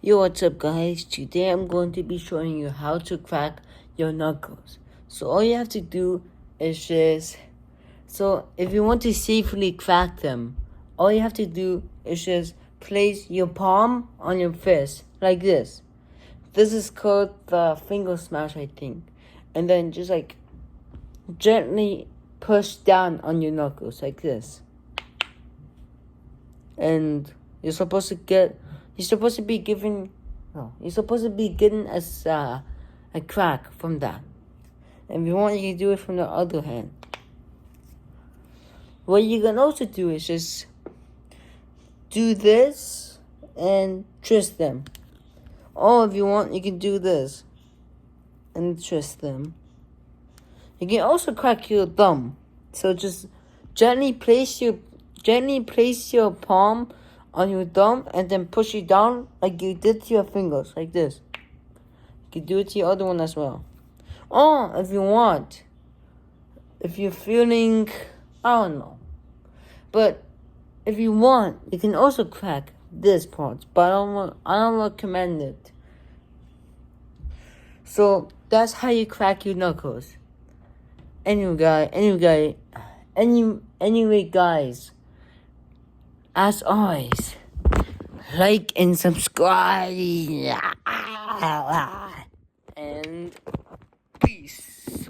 Yo, what's up guys? Today I'm going to be showing you how to crack your knuckles. So all you have to do is if you want to safely crack them, all you have to do is just place your palm on your fist, like this. This is called the finger smash, I think. And then just gently push down on your knuckles, like this. And you're supposed to be getting a crack from that. And if you want, you can do it from the other hand. What you can also do is just do this and twist them. Or if you want, you can do this and twist them. You can also crack your thumb. So just gently place your palm on your thumb and then push it down like you did to your fingers, like this. You can do it to your other one as well. Or if you want, if you're feeling, I don't know. But if you want, you can also crack this part, but I don't recommend it. So that's how you crack your knuckles. Anyway, guys, as always, like and subscribe.